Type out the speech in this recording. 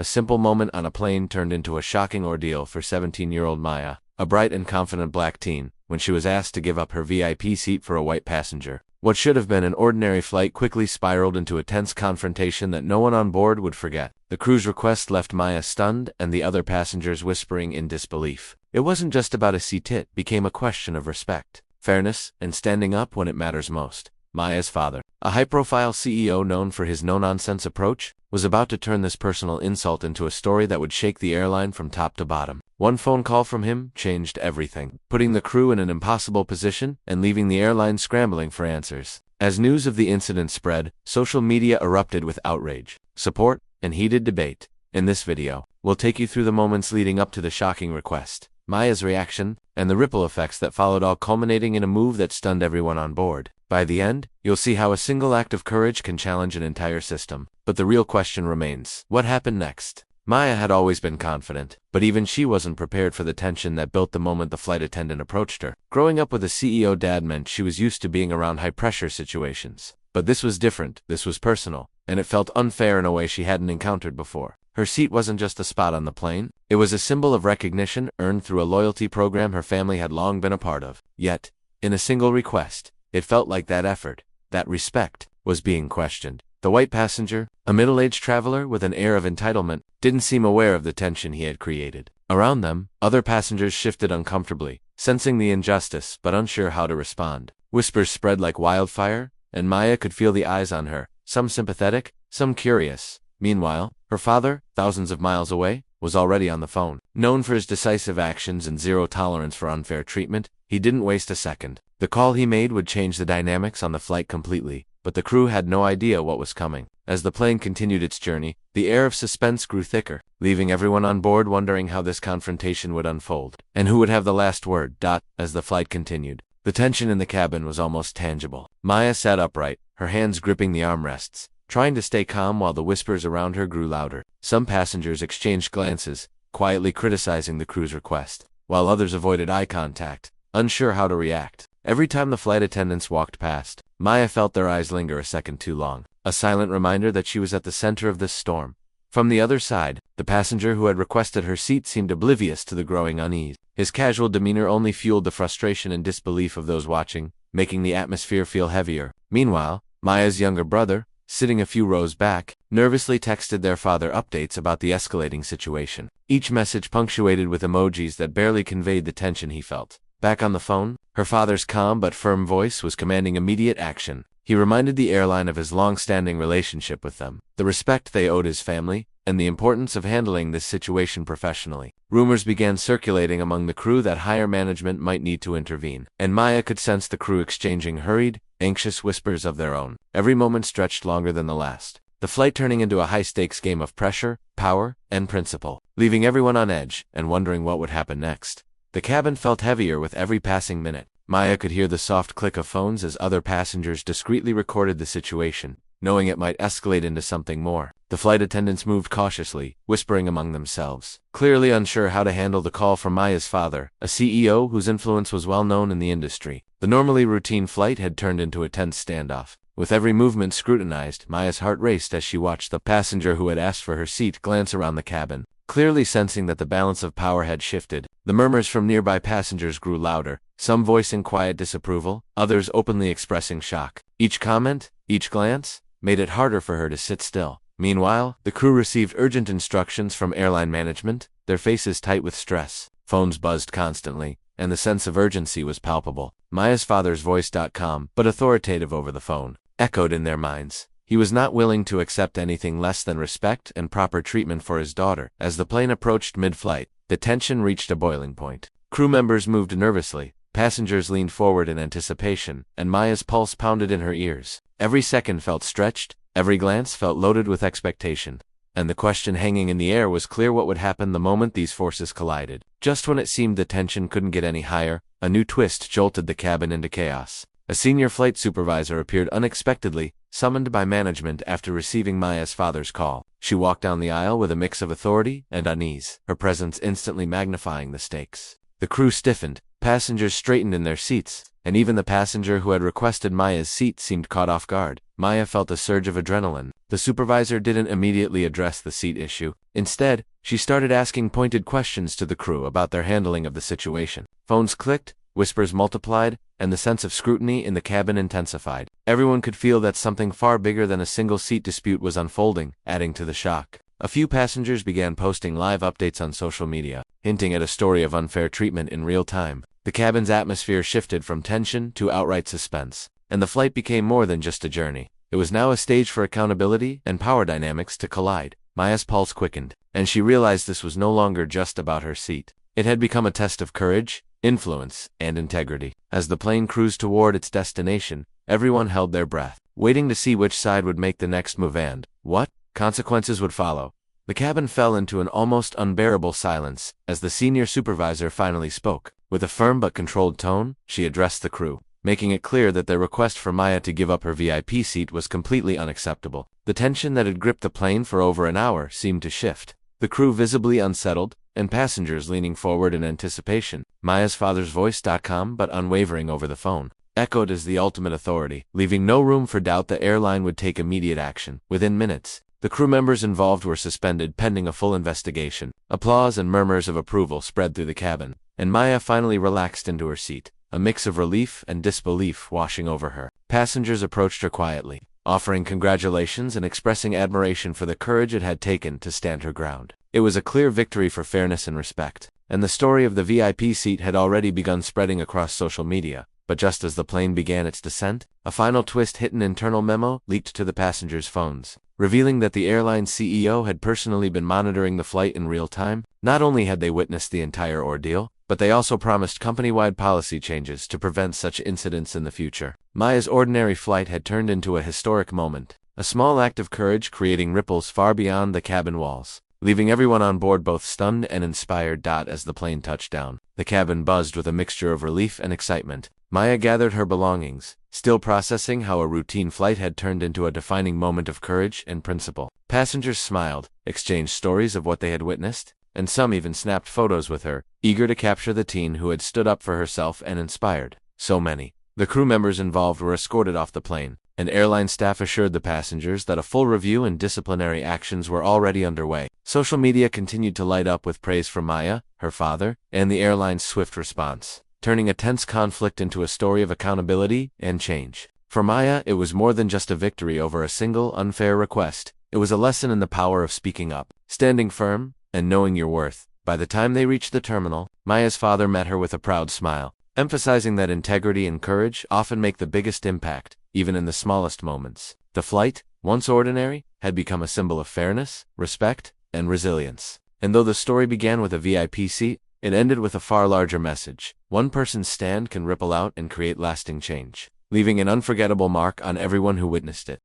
a simple moment on a plane turned into a shocking ordeal for 17-year-old Maya, a bright and confident black teen, when she was asked to give up her VIP seat for a white passenger. What should have been an ordinary flight quickly spiraled into a tense confrontation that no one on board would forget. The crew's request left Maya stunned and the other passengers whispering in disbelief. It wasn't just about a seat, it became a question of respect, fairness, and standing up when it matters most. Maya's father, a high-profile CEO known for his no-nonsense approach, was about to turn this personal insult into a story that would shake the airline from top to bottom. One phone call from him changed everything, putting the crew in an impossible position and leaving the airline scrambling for answers. As news of the incident spread, social media erupted with outrage, support, and heated debate. In this video, we'll take you through the moments leading up to the shocking request, Maya's reaction, and the ripple effects that followed, all culminating in a move that stunned everyone on board. By the end, you'll see how a single act of courage can challenge an entire system. But the real question remains, what happened next? Maya had always been confident, but even she wasn't prepared for the tension that built the moment the flight attendant approached her. Growing up with a CEO dad meant she was used to being around high-pressure situations. But this was different, this was personal, and it felt unfair in a way she hadn't encountered before. Her seat wasn't just a spot on the plane, it was a symbol of recognition earned through a loyalty program her family had long been a part of. Yet, in a single request, it felt like that effort, that respect, was being questioned. The white passenger, a middle-aged traveler with an air of entitlement, didn't seem aware of the tension he had created. Around them, other passengers shifted uncomfortably, sensing the injustice but unsure how to respond. Whispers spread like wildfire, and Maya could feel the eyes on her, some sympathetic, some curious. Meanwhile, her father, thousands of miles away, was already on the phone. Known for his decisive actions and zero tolerance for unfair treatment, he didn't waste a second. The call he made would change the dynamics on the flight completely, but the crew had no idea what was coming. As the plane continued its journey, the air of suspense grew thicker, leaving everyone on board wondering how this confrontation would unfold, and who would have the last word. As the flight continued, the tension in the cabin was almost tangible. Maya sat upright, her hands gripping the armrests, trying to stay calm while the whispers around her grew louder. Some passengers exchanged glances, quietly criticizing the crew's request, while others avoided eye contact, unsure how to react. Every time the flight attendants walked past, Maya felt their eyes linger a second too long, a silent reminder that she was at the center of this storm. From the other side, the passenger who had requested her seat seemed oblivious to the growing unease. His casual demeanor only fueled the frustration and disbelief of those watching, making the atmosphere feel heavier. Meanwhile, Maya's younger brother, sitting a few rows back, nervously texted their father updates about the escalating situation, each message punctuated with emojis that barely conveyed the tension he felt. Back on the phone, her father's calm but firm voice was commanding immediate action. He reminded the airline of his long-standing relationship with them, the respect they owed his family, and the importance of handling this situation professionally. Rumors began circulating among the crew that higher management might need to intervene, and Maya could sense the crew exchanging hurried, anxious whispers of their own. Every moment stretched longer than the last, the flight turning into a high-stakes game of pressure, power, and principle, leaving everyone on edge and wondering what would happen next. The cabin felt heavier with every passing minute. Maya could hear the soft click of phones as other passengers discreetly recorded the situation, knowing it might escalate into something more. The flight attendants moved cautiously, whispering among themselves, clearly unsure how to handle the call from Maya's father, a CEO whose influence was well known in the industry. The normally routine flight had turned into a tense standoff. With every movement scrutinized, Maya's heart raced as she watched the passenger who had asked for her seat glance around the cabin, clearly sensing that the balance of power had shifted. The murmurs from nearby passengers grew louder, some voicing quiet disapproval, others openly expressing shock. Each comment, each glance, made it harder for her to sit still. Meanwhile, the crew received urgent instructions from airline management, their faces tight with stress. Phones buzzed constantly, and the sense of urgency was palpable. Maya's father's voice, calm but authoritative over the phone, echoed in their minds. He was not willing to accept anything less than respect and proper treatment for his daughter. As the plane approached mid-flight, the tension reached a boiling point. Crew members moved nervously, passengers leaned forward in anticipation, and Maya's pulse pounded in her ears. Every second felt stretched, every glance felt loaded with expectation. And the question hanging in the air was clear: what would happen the moment these forces collided? Just when it seemed the tension couldn't get any higher, a new twist jolted the cabin into chaos. A senior flight supervisor appeared unexpectedly, summoned by management after receiving Maya's father's call. She walked down the aisle with a mix of authority and unease, her presence instantly magnifying the stakes. The crew stiffened, passengers straightened in their seats, and even the passenger who had requested Maya's seat seemed caught off guard. Maya felt a surge of adrenaline. The supervisor didn't immediately address the seat issue. Instead, she started asking pointed questions to the crew about their handling of the situation. Phones clicked, whispers multiplied, and the sense of scrutiny in the cabin intensified. Everyone could feel that something far bigger than a single seat dispute was unfolding, adding to the shock. A few passengers began posting live updates on social media, hinting at a story of unfair treatment in real time. The cabin's atmosphere shifted from tension to outright suspense, and the flight became more than just a journey. It was now a stage for accountability and power dynamics to collide. Maya's pulse quickened, and she realized this was no longer just about her seat. It had become a test of courage, influence, and integrity. As the plane cruised toward its destination, everyone held their breath, waiting to see which side would make the next move and what consequences would follow. The cabin fell into an almost unbearable silence as the senior supervisor finally spoke. With a firm but controlled tone, she addressed the crew, making it clear that their request for Maya to give up her VIP seat was completely unacceptable. The tension that had gripped the plane for over an hour seemed to shift, the crew visibly unsettled, and passengers leaning forward in anticipation. Maya's father's voice, calm but unwavering over the phone, echoed as the ultimate authority, leaving no room for doubt the airline would take immediate action. Within minutes, the crew members involved were suspended pending a full investigation. Applause and murmurs of approval spread through the cabin, and Maya finally relaxed into her seat, a mix of relief and disbelief washing over her. Passengers approached her quietly, offering congratulations and expressing admiration for the courage it had taken to stand her ground. It was a clear victory for fairness and respect, and the story of the VIP seat had already begun spreading across social media. But just as the plane began its descent, a final twist hit. An internal memo leaked to the passengers' phones, revealing that the airline's CEO had personally been monitoring the flight in real time. Not only had they witnessed the entire ordeal, but they also promised company-wide policy changes to prevent such incidents in the future. Maya's ordinary flight had turned into a historic moment, a small act of courage creating ripples far beyond the cabin walls, leaving everyone on board both stunned and inspired. As the plane touched down, the cabin buzzed with a mixture of relief and excitement. Maya gathered her belongings, still processing how a routine flight had turned into a defining moment of courage and principle. Passengers smiled, exchanged stories of what they had witnessed, and some even snapped photos with her, eager to capture the teen who had stood up for herself and inspired so many. The crew members involved were escorted off the plane, and airline staff assured the passengers that a full review and disciplinary actions were already underway. Social media continued to light up with praise for Maya, her father, and the airline's swift response, turning a tense conflict into a story of accountability and change. For Maya, it was more than just a victory over a single unfair request. It was a lesson in the power of speaking up, standing firm, and knowing your worth. By the time they reached the terminal, Maya's father met her with a proud smile, emphasizing that integrity and courage often make the biggest impact, even in the smallest moments. The flight, once ordinary, had become a symbol of fairness, respect, and resilience. And though the story began with a VIP seat, it ended with a far larger message. One person's stand can ripple out and create lasting change, leaving an unforgettable mark on everyone who witnessed it.